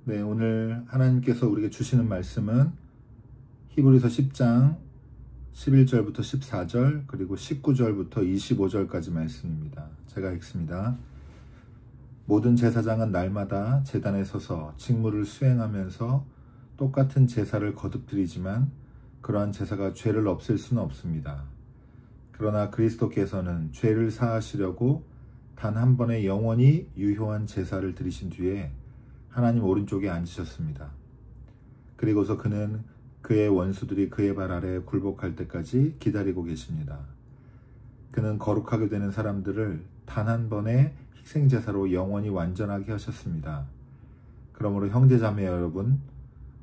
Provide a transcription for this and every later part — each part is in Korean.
네, 오늘 하나님께서 우리에게 주시는 말씀은 히브리서 10장 11절부터 14절 그리고 19절부터 25절까지 말씀입니다. 제가 읽습니다. 모든 제사장은 날마다 제단에 서서 직무를 수행하면서 똑같은 제사를 거듭드리지만 그러한 제사가 죄를 없앨 수는 없습니다. 그러나 그리스도께서는 죄를 사하시려고 단 한 번의 영원히 유효한 제사를 드리신 뒤에 하나님 오른쪽에 앉으셨습니다. 그리고서 그는 그의 원수들이 그의 발 아래 굴복할 때까지 기다리고 계십니다. 그는 거룩하게 되는 사람들을 단 한 번의 희생제사로 영원히 완전하게 하셨습니다. 그러므로 형제자매 여러분,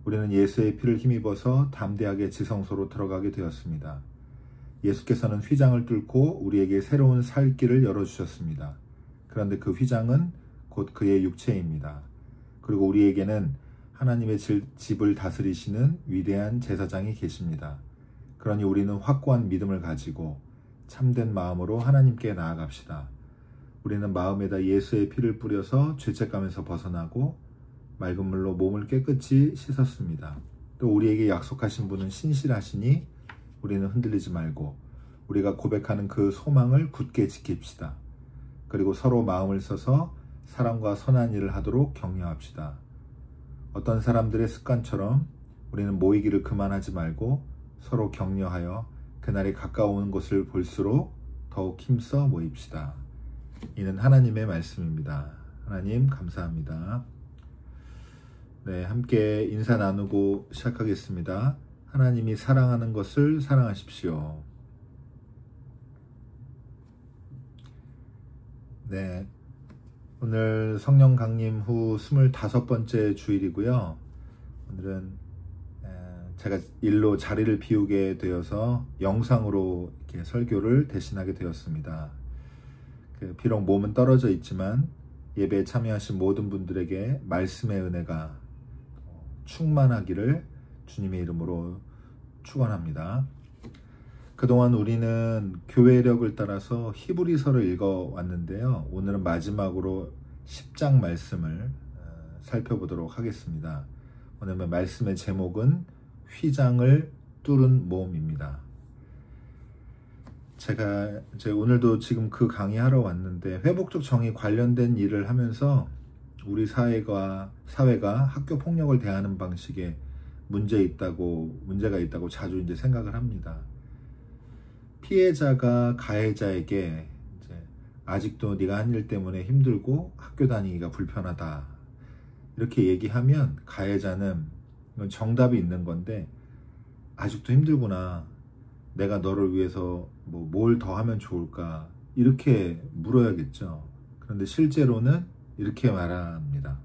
우리는 예수의 피를 힘입어서 담대하게 지성소로 들어가게 되었습니다. 예수께서는 휘장을 뚫고 우리에게 새로운 살 길을 열어주셨습니다. 그런데 그 휘장은 곧 그의 육체입니다. 그리고 우리에게는 하나님의 집을 다스리시는 위대한 제사장이 계십니다. 그러니 우리는 확고한 믿음을 가지고 참된 마음으로 하나님께 나아갑시다. 우리는 마음에다 예수의 피를 뿌려서 죄책감에서 벗어나고 맑은 물로 몸을 깨끗이 씻었습니다. 또 우리에게 약속하신 분은 신실하시니 우리는 흔들리지 말고 우리가 고백하는 그 소망을 굳게 지킵시다. 그리고 서로 마음을 써서 사랑과 선한 일을 하도록 격려합시다. 어떤 사람들의 습관처럼 우리는 모이기를 그만하지 말고 서로 격려하여 그날이 가까워오는 것을 볼수록 더욱 힘써 모입시다. 이는 하나님의 말씀입니다. 하나님 감사합니다. 네, 함께 인사 나누고 시작하겠습니다. 하나님이 사랑하는 것을 사랑하십시오. 네, 오늘 성령 강림 후 25번째 주일이고요. 오늘은 제가 일로 자리를 비우게 되어서 영상으로 이렇게 설교를 대신하게 되었습니다. 비록 몸은 떨어져 있지만 예배에 참여하신 모든 분들에게 말씀의 은혜가 충만하기를 주님의 이름으로 축원합니다. 그동안 우리는 교회력을 따라서 히브리서를 읽어왔는데요. 오늘은 마지막으로 10장 말씀을 살펴보도록 하겠습니다. 오늘 말씀의 제목은 휘장을 뚫은 몸입니다. 제가 이제 오늘도 지금 그 강의하러 왔는데 회복적 정의 관련된 일을 하면서 우리 사회가 학교 폭력을 대하는 방식에 문제가 있다고 자주 이제 생각을 합니다. 피해자가 가해자에게 이제 아직도 네가 한 일 때문에 힘들고 학교 다니기가 불편하다 이렇게 얘기하면 가해자는 이건 정답이 있는 건데 아직도 힘들구나, 내가 너를 위해서 뭘 더 하면 좋을까 이렇게 물어야겠죠. 그런데 실제로는 이렇게 말합니다.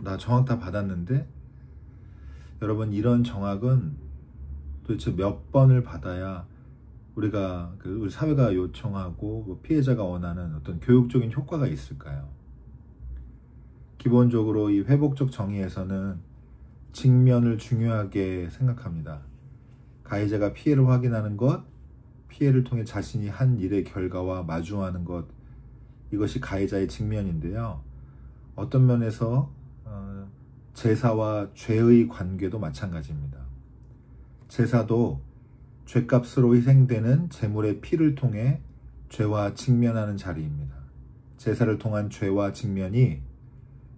나 정확 다 받았는데. 여러분, 이런 정확은 도대체 몇 번을 받아야 우리가 우리 사회가 요청하고 피해자가 원하는 어떤 교육적인 효과가 있을까요? 기본적으로 이 회복적 정의에서는 직면을 중요하게 생각합니다. 가해자가 피해를 확인하는 것, 피해를 통해 자신이 한 일의 결과와 마주하는 것, 이것이 가해자의 직면인데요. 어떤 면에서 제사와 죄의 관계도 마찬가지입니다. 제사도 죄값으로 희생되는 제물의 피를 통해 죄와 직면하는 자리입니다. 제사를 통한 죄와 직면이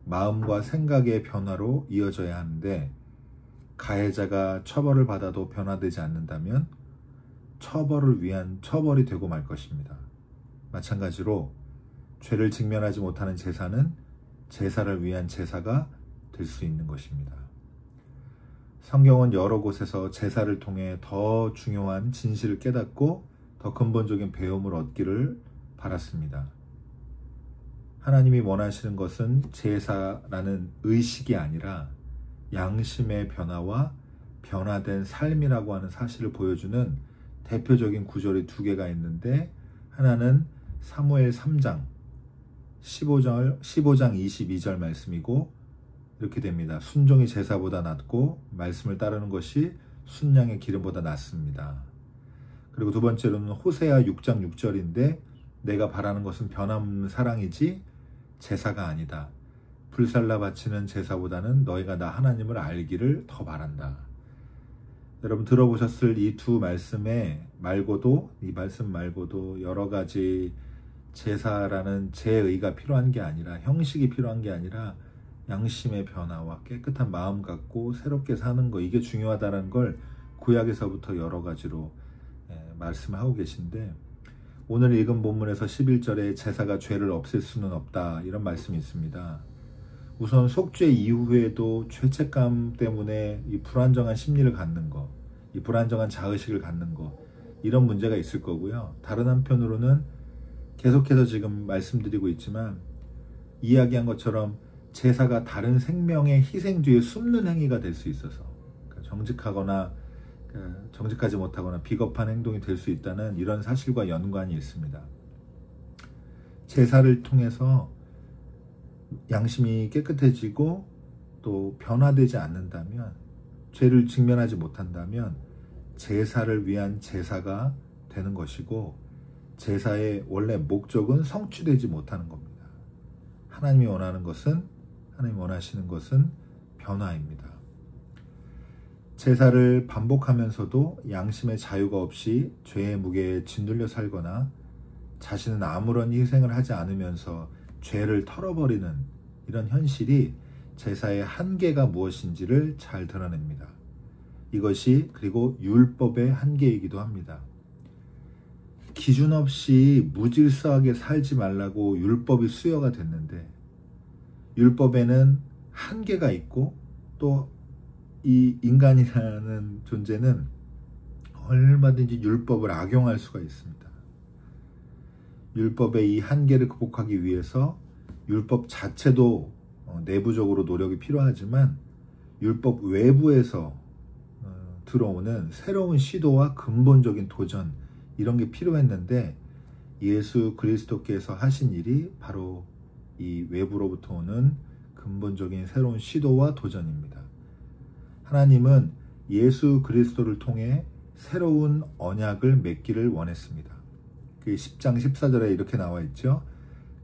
마음과 생각의 변화로 이어져야 하는데 가해자가 처벌을 받아도 변화되지 않는다면 처벌을 위한 처벌이 되고 말 것입니다. 마찬가지로 죄를 직면하지 못하는 제사는 제사를 위한 제사가 될 수 있는 것입니다. 성경은 여러 곳에서 제사를 통해 더 중요한 진실을 깨닫고 더 근본적인 배움을 얻기를 바랐습니다. 하나님이 원하시는 것은 제사라는 의식이 아니라 양심의 변화와 변화된 삶이라고 하는 사실을 보여주는 대표적인 구절이 두 개가 있는데, 하나는 사무엘 3장 15장 22절 말씀이고 이렇게 됩니다. 순종이 제사보다 낫고 말씀을 따르는 것이 순양의 기름보다 낫습니다. 그리고 두 번째로는 호세아 6장 6절인데 내가 바라는 것은 변함없는 사랑이지 제사가 아니다. 불살라 바치는 제사보다는 너희가 나 하나님을 알기를 더 바란다. 여러분 들어보셨을 이 두 말씀에 말고도, 이 말씀 말고도 여러 가지 제사라는 제의가 필요한 게 아니라, 형식이 필요한 게 아니라 양심의 변화와 깨끗한 마음 갖고 새롭게 사는 거, 이게 중요하다는 걸 구약에서부터 여러 가지로 말씀하고 계신데, 오늘 읽은 본문에서 11절에 제사가 죄를 없앨 수는 없다, 이런 말씀이 있습니다. 우선 속죄 이후에도 죄책감 때문에 이 불안정한 심리를 갖는 거, 이 불안정한 자의식을 갖는 거, 이런 문제가 있을 거고요. 다른 한편으로는 계속해서 지금 말씀드리고 있지만 이야기한 것처럼 제사가 다른 생명의 희생 뒤에 숨는 행위가 될 수 있어서, 정직하거나 정직하지 못하거나 비겁한 행동이 될 수 있다는 이런 사실과 연관이 있습니다. 제사를 통해서 양심이 깨끗해지고 또 변화되지 않는다면, 죄를 직면하지 못한다면 제사를 위한 제사가 되는 것이고, 제사의 원래 목적은 성취되지 못하는 겁니다. 하나님이 원하는 것은, 하나님이 원하시는 것은 변화입니다. 제사를 반복하면서도 양심의 자유가 없이 죄의 무게에 짓눌려 살거나 자신은 아무런 희생을 하지 않으면서 죄를 털어버리는 이런 현실이 제사의 한계가 무엇인지를 잘 드러냅니다. 이것이 그리고 율법의 한계이기도 합니다. 기준 없이 무질서하게 살지 말라고 율법이 수여가 됐는데, 율법에는 한계가 있고 또 이 인간이라는 존재는 얼마든지 율법을 악용할 수가 있습니다. 율법의 이 한계를 극복하기 위해서 율법 자체도 내부적으로 노력이 필요하지만 율법 외부에서 들어오는 새로운 시도와 근본적인 도전, 이런 게 필요했는데, 예수 그리스도께서 하신 일이 바로 이 외부로부터 오는 근본적인 새로운 시도와 도전입니다. 하나님은 예수 그리스도를 통해 새로운 언약을 맺기를 원했습니다. 그 10장 14절에 이렇게 나와 있죠.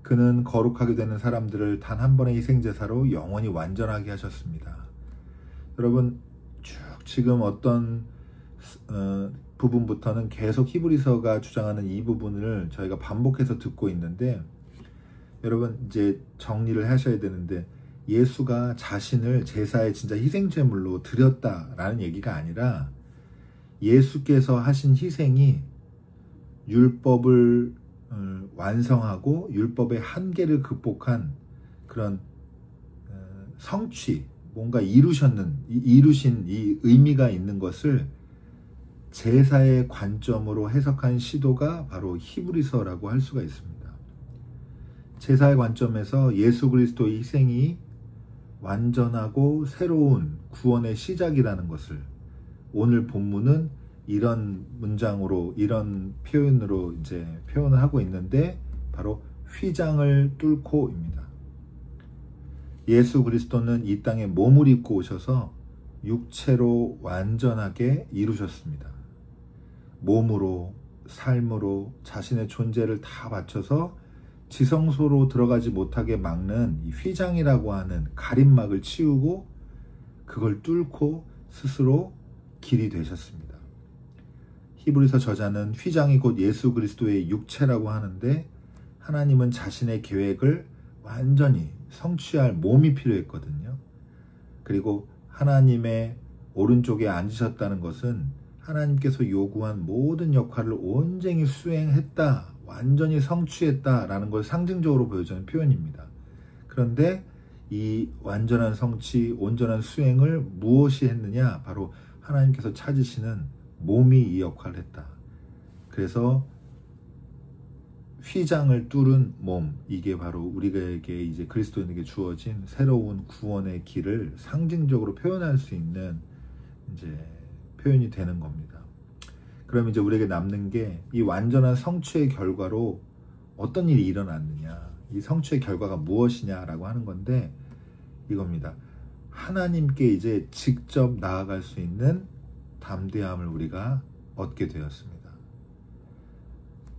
그는 거룩하게 되는 사람들을 단 한 번의 희생제사로 영원히 완전하게 하셨습니다. 여러분 쭉 지금 어떤 부분부터는 계속 히브리서가 주장하는 이 부분을 저희가 반복해서 듣고 있는데, 여러분 이제 정리를 하셔야 되는데, 예수가 자신을 제사의 진짜 희생제물로 드렸다라는 얘기가 아니라, 예수께서 하신 희생이 율법을 완성하고 율법의 한계를 극복한 그런 성취, 뭔가 이루신 이 의미가 있는 것을 제사의 관점으로 해석한 시도가 바로 히브리서라고 할 수가 있습니다. 제사의 관점에서 예수 그리스도의 희생이 완전하고 새로운 구원의 시작이라는 것을 오늘 본문은 이런 문장으로, 이런 표현으로 이제 표현을 하고 있는데, 바로 휘장을 뚫고입니다. 예수 그리스도는 이 땅에 몸을 입고 오셔서 육체로 완전하게 이루셨습니다. 몸으로, 삶으로 자신의 존재를 다 바쳐서 지성소로 들어가지 못하게 막는 이 휘장이라고 하는 가림막을 치우고 그걸 뚫고 스스로 길이 되셨습니다. 히브리서 저자는 휘장이 곧 예수 그리스도의 육체라고 하는데, 하나님은 자신의 계획을 완전히 성취할 몸이 필요했거든요. 그리고 하나님의 오른쪽에 앉으셨다는 것은 하나님께서 요구한 모든 역할을 온전히 수행했다, 완전히 성취했다라는 걸 상징적으로 보여주는 표현입니다. 그런데 이 완전한 성취, 온전한 수행을 무엇이 했느냐? 바로 하나님께서 찾으시는 몸이 이 역할을 했다. 그래서 휘장을 뚫은 몸, 이게 바로 우리에게 이제 그리스도인에게 주어진 새로운 구원의 길을 상징적으로 표현할 수 있는 이제 표현이 되는 겁니다. 그럼 이제 우리에게 남는 게 이 완전한 성취의 결과로 어떤 일이 일어났느냐, 이 성취의 결과가 무엇이냐라고 하는 건데, 이겁니다. 하나님께 이제 직접 나아갈 수 있는 담대함을 우리가 얻게 되었습니다.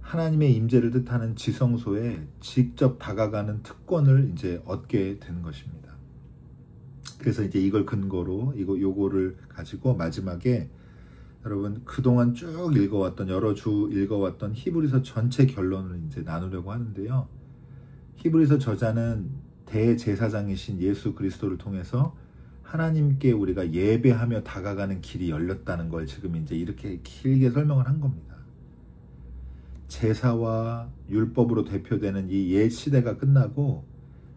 하나님의 임재를 뜻하는 지성소에 직접 다가가는 특권을 이제 얻게 되는 것입니다. 그래서 이제 이걸 근거로 요거를 가지고 마지막에 여러분 그동안 쭉 읽어왔던 여러 주 읽어왔던 히브리서 전체 결론을 이제 나누려고 하는데요. 히브리서 저자는 대제사장이신 예수 그리스도를 통해서 하나님께 우리가 예배하며 다가가는 길이 열렸다는 걸 지금 이제 이렇게 길게 설명을 한 겁니다. 제사와 율법으로 대표되는 이 옛 시대가 끝나고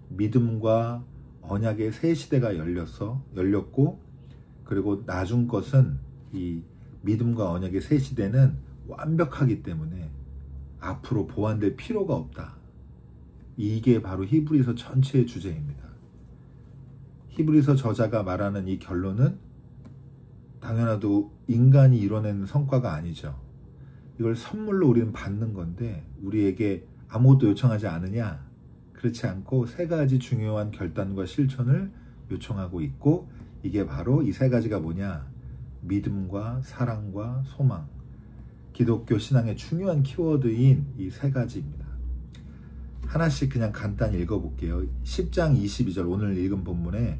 믿음과 언약의 새 시대가 열렸고, 그리고 나중 것은 이 믿음과 언약의 새 시대는 완벽하기 때문에 앞으로 보완될 필요가 없다. 이게 바로 히브리서 전체의 주제입니다. 히브리서 저자가 말하는 이 결론은 당연하도 인간이 이뤄낸 성과가 아니죠. 이걸 선물로 우리는 받는 건데 우리에게 아무것도 요청하지 않으냐? 그렇지 않고 세 가지 중요한 결단과 실천을 요청하고 있고, 이게 바로 이 세 가지가 뭐냐? 믿음과 사랑과 소망. 기독교 신앙의 중요한 키워드인 이 세 가지입니다. 하나씩 그냥 간단히 읽어볼게요. 10장 22절 오늘 읽은 본문에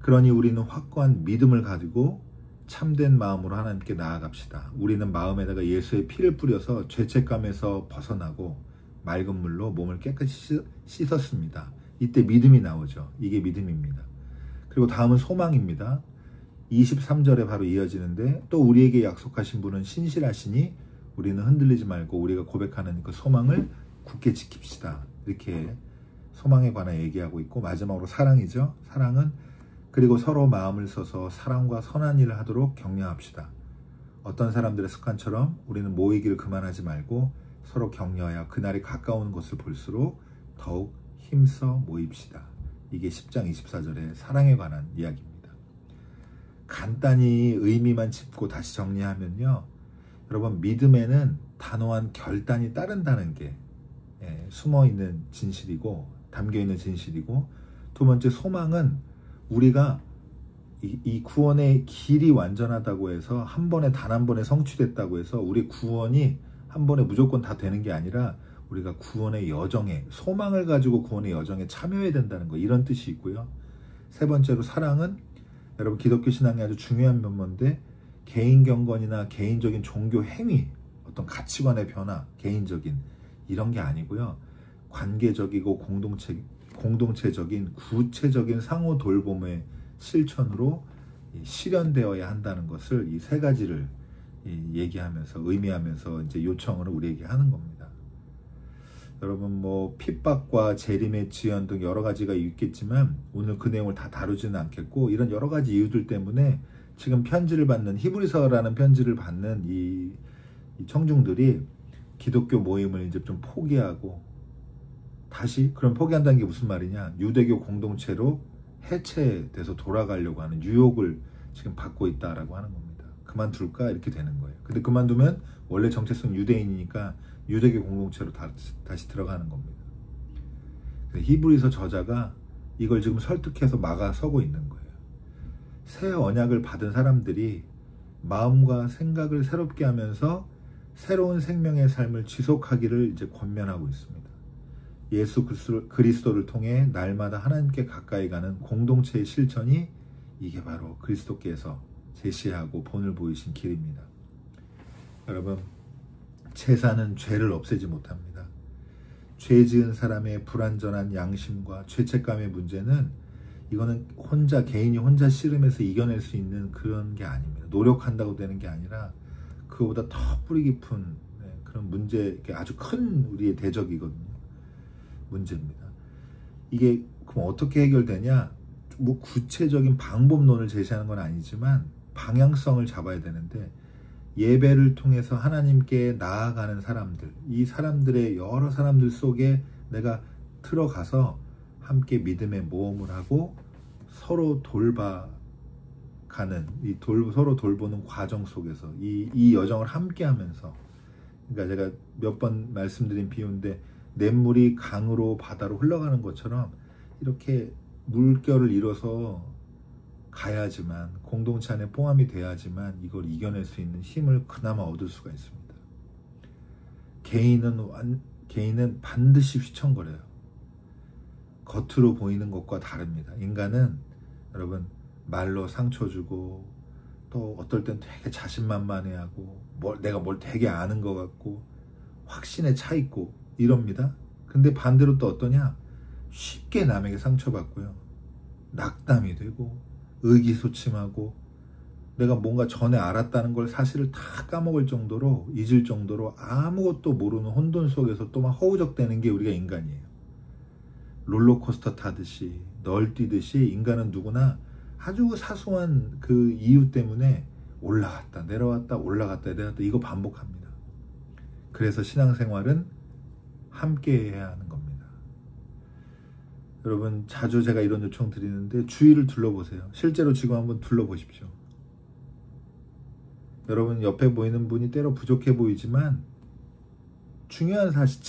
그러니 우리는 확고한 믿음을 가지고 참된 마음으로 하나님께 나아갑시다. 우리는 마음에다가 예수의 피를 뿌려서 죄책감에서 벗어나고 맑은 물로 몸을 깨끗이 씻었습니다. 이때 믿음이 나오죠. 이게 믿음입니다. 그리고 다음은 소망입니다. 23절에 바로 이어지는데 또 우리에게 약속하신 분은 신실하시니 우리는 흔들리지 말고 우리가 고백하는 그 소망을 굳게 지킵시다. 이렇게 소망에 관해 얘기하고 있고, 마지막으로 사랑이죠. 사랑은 그리고 서로 마음을 써서 사랑과 선한 일을 하도록 격려합시다. 어떤 사람들의 습관처럼 우리는 모이기를 그만하지 말고 서로 격려하여 그날이 가까운 것을 볼수록 더욱 힘써 모입시다. 이게 10장 24절의 사랑에 관한 이야기입니다. 간단히 의미만 짚고 다시 정리하면요. 여러분, 믿음에는 단호한 결단이 따른다는 게 숨어있는 진실이고 담겨있는 진실이고, 두 번째 소망은 우리가 이 구원의 길이 완전하다고 해서 단 한 번에 성취됐다고 해서 우리 구원이 한 번에 무조건 다 되는 게 아니라 우리가 구원의 여정에, 소망을 가지고 구원의 여정에 참여해야 된다는 거, 이런 뜻이 있고요. 세 번째로 사랑은 여러분 기독교 신앙의 아주 중요한 면모인데 개인 경건이나 개인적인 종교 행위, 어떤 가치관의 변화, 개인적인 이런 게 아니고요. 관계적이고 공동체적인 구체적인 상호 돌봄의 실천으로 실현되어야 한다는 것을 이 세 가지를 얘기하면서 의미하면서 이제 요청을 우리에게 하는 겁니다. 여러분 뭐 핍박과 재림의 지연 등 여러 가지가 있겠지만 오늘 그 내용을 다 다루지는 않겠고, 이런 여러 가지 이유들 때문에 지금 편지를 받는 히브리서라는 편지를 받는 이 청중들이 기독교 모임을 이제 좀 포기하고, 다시 그럼 포기한다는 게 무슨 말이냐? 유대교 공동체로 해체돼서 돌아가려고 하는 유혹을 지금 받고 있다라고 하는 겁니다. 그만둘까? 이렇게 되는 거예요. 근데 그만두면 원래 정체성 유대인이니까 유대교 공동체로 다시 들어가는 겁니다. 히브리서 저자가 이걸 지금 설득해서 막아서고 있는 거예요. 새 언약을 받은 사람들이 마음과 생각을 새롭게 하면서 새로운 생명의 삶을 지속하기를 이제 권면하고 있습니다. 예수 그리스도를 통해 날마다 하나님께 가까이 가는 공동체의 실천이 이게 바로 그리스도께서 제시하고 본을 보이신 길입니다. 여러분, 제사는 죄를 없애지 못합니다. 죄 지은 사람의 불완전한 양심과 죄책감의 문제는 이거는 개인이 혼자 씨름해서 이겨낼 수 있는 그런 게 아닙니다. 노력한다고 되는 게 아니라 그거보다 더 뿌리 깊은 그런 문제, 아주 큰 우리의 대적이거든요. 문제입니다. 이게 그럼 어떻게 해결되냐? 뭐 구체적인 방법론을 제시하는 건 아니지만 방향성을 잡아야 되는데, 예배를 통해서 하나님께 나아가는 사람들, 이 사람들의 여러 사람들 속에 내가 들어가서 함께 믿음의 모험을 하고 서로 서로 돌보는 과정 속에서 이 여정을 함께 하면서, 그러니까 제가 몇 번 말씀드린 비유인데 냇물이 강으로 바다로 흘러가는 것처럼 이렇게 물결을 이뤄서 가야지만, 공동체 안에 포함이 돼야지만 이걸 이겨낼 수 있는 힘을 그나마 얻을 수가 있습니다. 개인은 반드시 휘청거려요. 겉으로 보이는 것과 다릅니다. 인간은 여러분 말로 상처 주고 또 어떨 땐 되게 자신만만해하고 내가 뭘 되게 아는 것 같고 확신에 차 있고 이럽니다. 근데 반대로 또 어떠냐? 쉽게 남에게 상처받고요. 낙담이 되고 의기소침하고 내가 뭔가 전에 알았다는 걸 사실을 다 까먹을 정도로 잊을 정도로 아무것도 모르는 혼돈 속에서 또 막 허우적대는 게 우리가 인간이에요. 롤러코스터 타듯이 널뛰듯이 인간은 누구나 아주 사소한 그 이유 때문에 올라갔다 내려왔다 올라갔다 내려왔다 이거 반복합니다. 그래서 신앙생활은 함께 해야 하는 겁니다. 여러분 자주 제가 이런 요청 드리는데 주위를 둘러보세요. 실제로 지금 한번 둘러보십시오. 여러분 옆에 보이는 분이 때로 부족해 보이지만 중요한 사실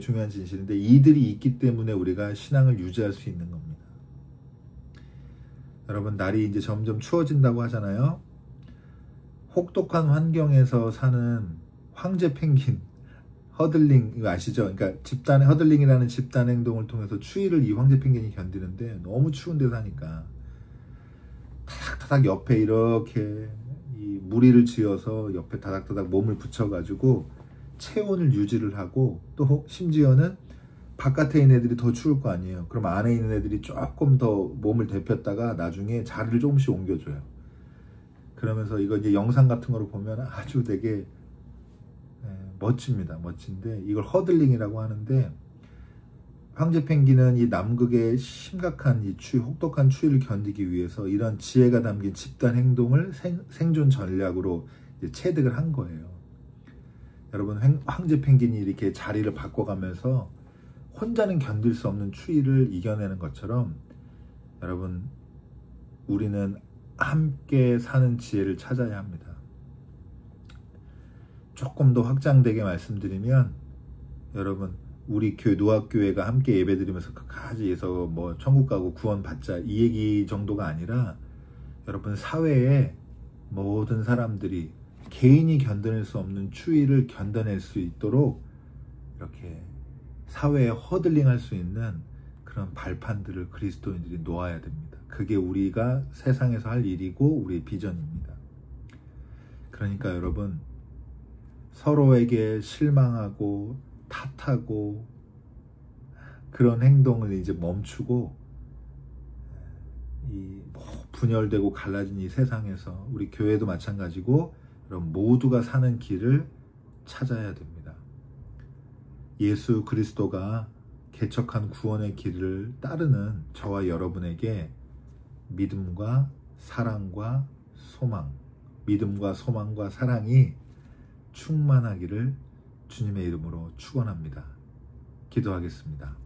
중요한 진실인데 이들이 있기 때문에 우리가 신앙을 유지할 수 있는 겁니다. 여러분 날이 이제 점점 추워진다고 하잖아요. 혹독한 환경에서 사는 황제 펭귄 허들링 이거 아시죠? 그러니까 집단의 허들링이라는 집단 행동을 통해서 추위를 이 황제 펭귄이 견디는데 너무 추운 데 사니까 타닥타닥 옆에 이렇게 이 무리를 지어서 옆에 다닥다닥 몸을 붙여가지고 체온을 유지를 하고 또 심지어는 바깥에 있는 애들이 더 추울 거 아니에요. 그럼 안에 있는 애들이 조금 더 몸을 데폈다가 나중에 자리를 조금씩 옮겨줘요. 그러면서 이거 이제 영상 같은 거로 보면 아주 되게 멋집니다. 멋진데 이걸 허들링이라고 하는데 황제 펭귄은 이 남극의 심각한 이 추위, 혹독한 추위를 견디기 위해서 이런 지혜가 담긴 집단 행동을 생존 전략으로 이제 체득을 한 거예요. 여러분 황제 펭귄이 이렇게 자리를 바꿔가면서 혼자는 견딜 수 없는 추위를 이겨내는 것처럼 여러분 우리는 함께 사는 지혜를 찾아야 합니다. 조금 더 확장되게 말씀드리면 여러분 우리 교회 노학교회가 함께 예배드리면서 끝까지 해서 뭐 천국 가고 구원 받자 이 얘기 정도가 아니라 여러분 사회에 모든 사람들이 개인이 견뎌낼 수 없는 추위를 견뎌낼 수 있도록 이렇게 사회에 허들링할 수 있는 그런 발판들을 그리스도인들이 놓아야 됩니다. 그게 우리가 세상에서 할 일이고 우리의 비전입니다. 그러니까 여러분 서로에게 실망하고 탓하고 그런 행동을 이제 멈추고 이 분열되고 갈라진 이 세상에서 우리 교회도 마찬가지고 여러분 모두가 사는 길을 찾아야 됩니다. 예수 그리스도가 개척한 구원의 길을 따르는 저와 여러분에게 믿음과 사랑과 소망, 믿음과 소망과 사랑이 충만하기를 주님의 이름으로 축원합니다. 기도하겠습니다.